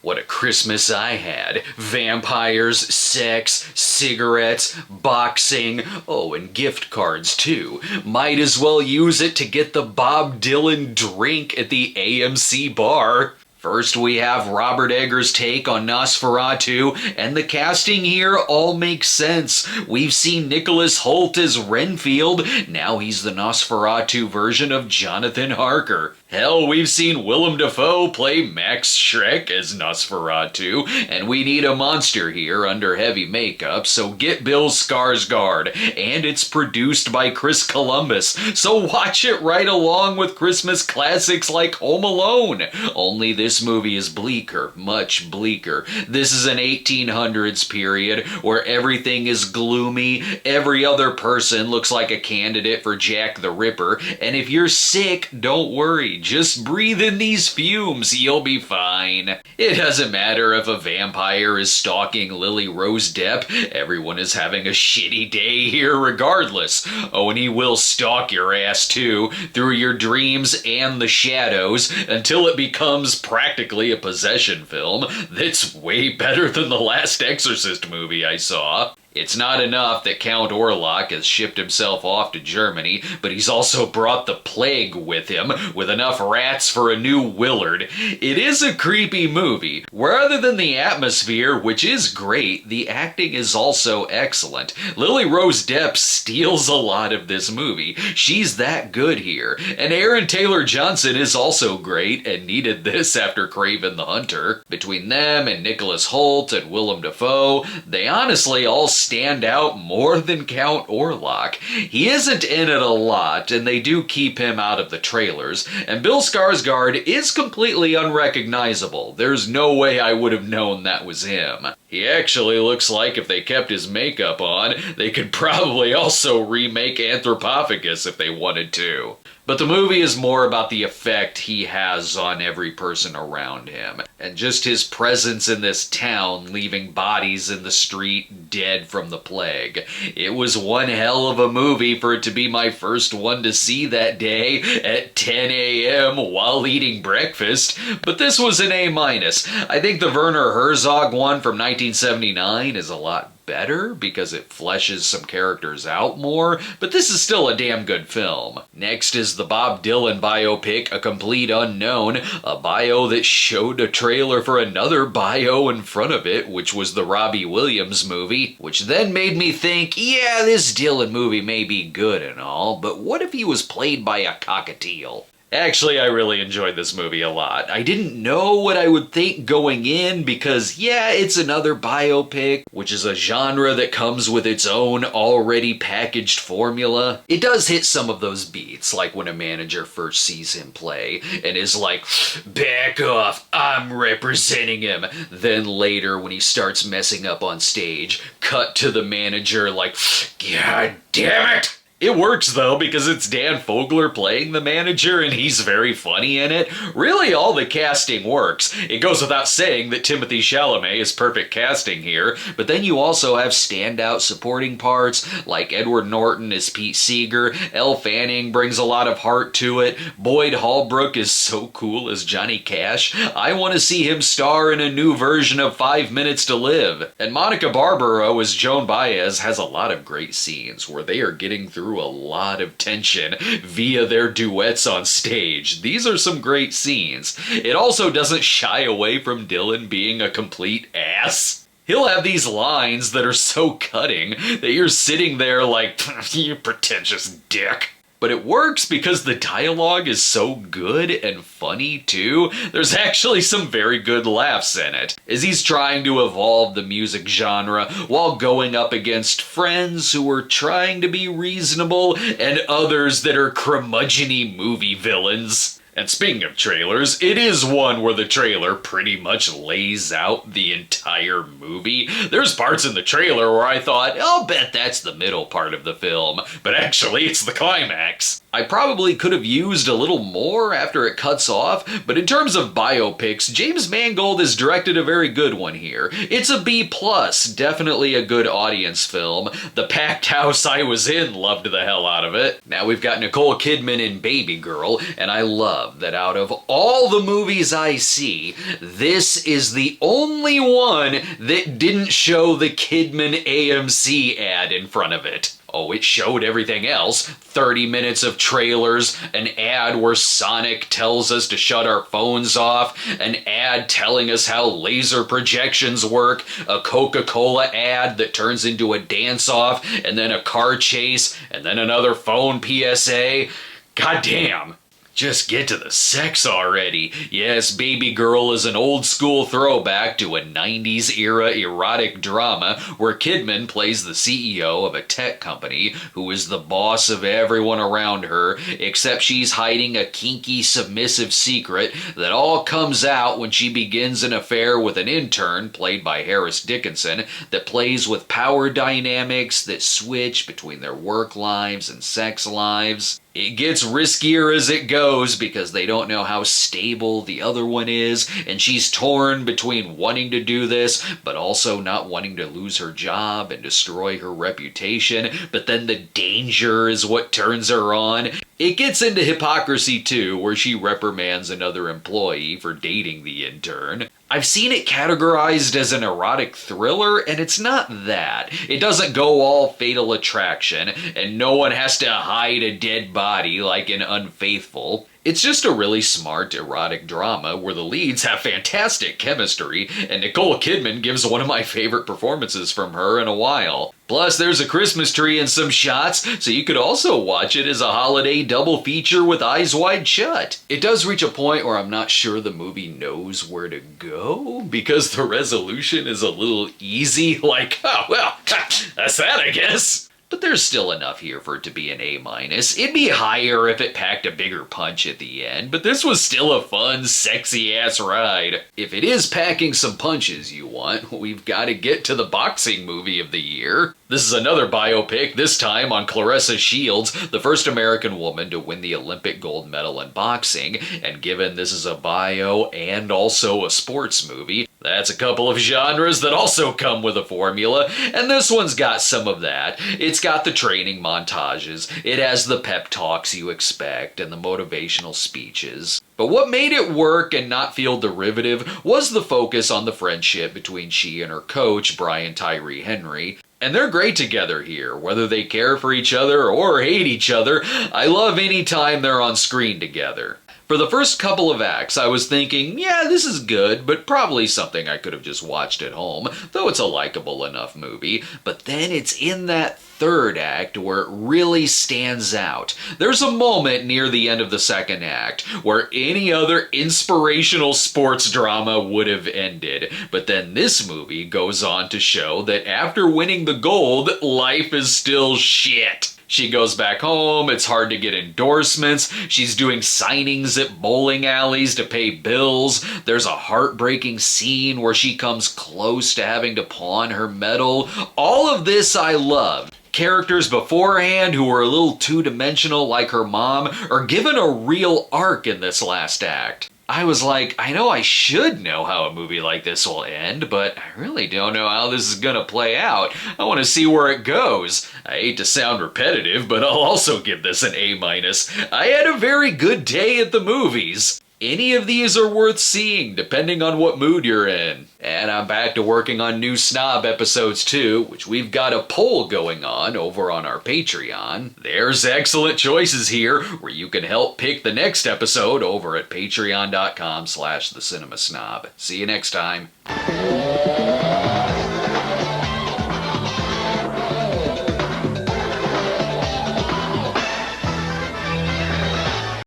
What a Christmas I had. Vampires, sex, cigarettes, boxing, oh, and gift cards too. Might as well use it to get the Bob Dylan drink at the AMC bar. First, we have Robert Eggers' take on Nosferatu, and the casting here all makes sense. We've seen Nicholas Hoult as Renfield, now he's the Nosferatu version of Jonathan Harker. Hell, we've seen Willem Dafoe play Max Schreck as Nosferatu, and we need a monster here under heavy makeup, so get Bill Skarsgård. And it's produced by Chris Columbus, so watch it right along with Christmas classics like Home Alone. Only this movie is bleaker, much bleaker. This is an 1800s period where everything is gloomy, every other person looks like a candidate for Jack the Ripper, and if you're sick, don't worry. Just breathe in these fumes, you'll be fine. It doesn't matter if a vampire is stalking Lily Rose Depp, everyone is having a shitty day here regardless. Oh, and he will stalk your ass too, through your dreams and the shadows, until it becomes practically a possession film that's way better than the last Exorcist movie I saw. It's not enough that Count Orlok has shipped himself off to Germany, but he's also brought the plague with him, with enough rats for a new Willard. It is a creepy movie, where other than the atmosphere, which is great, the acting is also excellent. Lily Rose Depp steals a lot of this movie. She's that good here. And Aaron Taylor Johnson is also great, and needed this after Kraven the Hunter. Between them and Nicholas Hoult and Willem Dafoe, they honestly all stand out more than Count Orlok. He isn't in it a lot, and they do keep him out of the trailers, and Bill Skarsgård is completely unrecognizable. There's no way I would have known that was him. He actually looks like if they kept his makeup on, they could probably also remake Anthropophagus if they wanted to. But the movie is more about the effect he has on every person around him, and just his presence in this town, leaving bodies in the street dead from the plague. It was one hell of a movie for it to be my first one to see that day at 10 a.m. while eating breakfast, but this was an A-. I think the Werner Herzog one from 1979 is a lot better because it fleshes some characters out more, but this is still a damn good film. Next is the Bob Dylan biopic, A Complete Unknown, a bio that showed a trailer for another bio in front of it, which was the Robbie Williams movie, which then made me think, yeah, this Dylan movie may be good and all, but what if he was played by a cockatiel? Actually, I really enjoyed this movie a lot. I didn't know what I would think going in because, yeah, it's another biopic, which is a genre that comes with its own already packaged formula. It does hit some of those beats, like when a manager first sees him play and is like, back off, I'm representing him. Then later, when he starts messing up on stage, cut to the manager like, God damn it! It works though because it's Dan Fogler playing the manager and he's very funny in it. Really all the casting works. It goes without saying that Timothée Chalamet is perfect casting here, but then you also have standout supporting parts like Edward Norton as Pete Seeger, Elle Fanning brings a lot of heart to it, Boyd Holbrook is so cool as Johnny Cash. I want to see him star in a new version of 5 Minutes to Live. And Monica Barbaro as Joan Baez has a lot of great scenes where they are getting through a lot of tension via their duets on stage. These are some great scenes. It also doesn't shy away from Dylan being a complete ass. He'll have these lines that are so cutting that you're sitting there like, you pretentious dick. But it works because the dialogue is so good and funny too. There's actually some very good laughs in it, as he's trying to evolve the music genre while going up against friends who are trying to be reasonable and others that are curmudgeon-y movie villains. And speaking of trailers, it is one where the trailer pretty much lays out the entire movie. There's parts in the trailer where I thought, I'll bet that's the middle part of the film, but actually it's the climax. I probably could have used a little more after it cuts off, but in terms of biopics, James Mangold has directed a very good one here. It's a B+, definitely a good audience film. The packed house I was in loved the hell out of it. Now we've got Nicole Kidman in Babygirl, and I love awesome that out of all the movies I see, this is the only one that didn't show the Kidman AMC ad in front of it. Oh, it showed everything else. 30 minutes of trailers, an ad where Sonic tells us to shut our phones off, an ad telling us how laser projections work, a Coca-Cola ad that turns into a dance-off, and then a car chase, and then another phone PSA. Goddamn. Just get to the sex already. Yes, Babygirl is an old school throwback to a 90s era erotic drama where Kidman plays the CEO of a tech company who is the boss of everyone around her, except she's hiding a kinky, submissive secret that all comes out when she begins an affair with an intern, played by Harris Dickinson, that plays with power dynamics that switch between their work lives and sex lives. It gets riskier as it goes because they don't know how stable the other one is, and she's torn between wanting to do this, but also not wanting to lose her job and destroy her reputation, but then the danger is what turns her on. It gets into hypocrisy too, where she reprimands another employee for dating the intern. I've seen it categorized as an erotic thriller, and it's not that. It doesn't go all Fatal Attraction, and no one has to hide a dead body like in Unfaithful. It's just a really smart erotic drama where the leads have fantastic chemistry, and Nicole Kidman gives one of my favorite performances from her in a while. Plus, there's a Christmas tree and some shots, so you could also watch it as a holiday double feature with eyes wide shut. It does reach a point where I'm not sure the movie knows where to go, because the resolution is a little easy, like, oh, well, that's that, I guess. But there's still enough here for it to be an A-. It'd be higher if it packed a bigger punch at the end, but this was still a fun, sexy-ass ride. If it is packing some punches you want, we've got to get to the boxing movie of the year. This is another biopic, this time on Clarissa Shields, the first American woman to win the Olympic gold medal in boxing, and given this is a bio and also a sports movie, that's a couple of genres that also come with a formula, and this one's got some of that. It's got the training montages, it has the pep talks you expect, and the motivational speeches. But what made it work and not feel derivative was the focus on the friendship between she and her coach, Brian Tyree Henry. And they're great together here, whether they care for each other or hate each other. I love any time they're on screen together. For the first couple of acts, I was thinking, yeah, this is good, but probably something I could have just watched at home, though it's a likable enough movie. But then it's in that third act where it really stands out. There's a moment near the end of the second act where any other inspirational sports drama would have ended. But then this movie goes on to show that after winning the gold, life is still shit. She goes back home, it's hard to get endorsements, she's doing signings at bowling alleys to pay bills, there's a heartbreaking scene where she comes close to having to pawn her medal. All of this I love. Characters beforehand who were a little two-dimensional like her mom are given a real arc in this last act. I was like, I know I should know how a movie like this will end, but I really don't know how this is gonna play out. I want to see where it goes. I hate to sound repetitive, but I'll also give this an A-. I had a very good day at the movies. Any of these are worth seeing, depending on what mood you're in. And I'm back to working on new Snob episodes too, which we've got a poll going on over on our Patreon. There's excellent choices here, where you can help pick the next episode over at patreon.com/thecinemasnob. See you next time.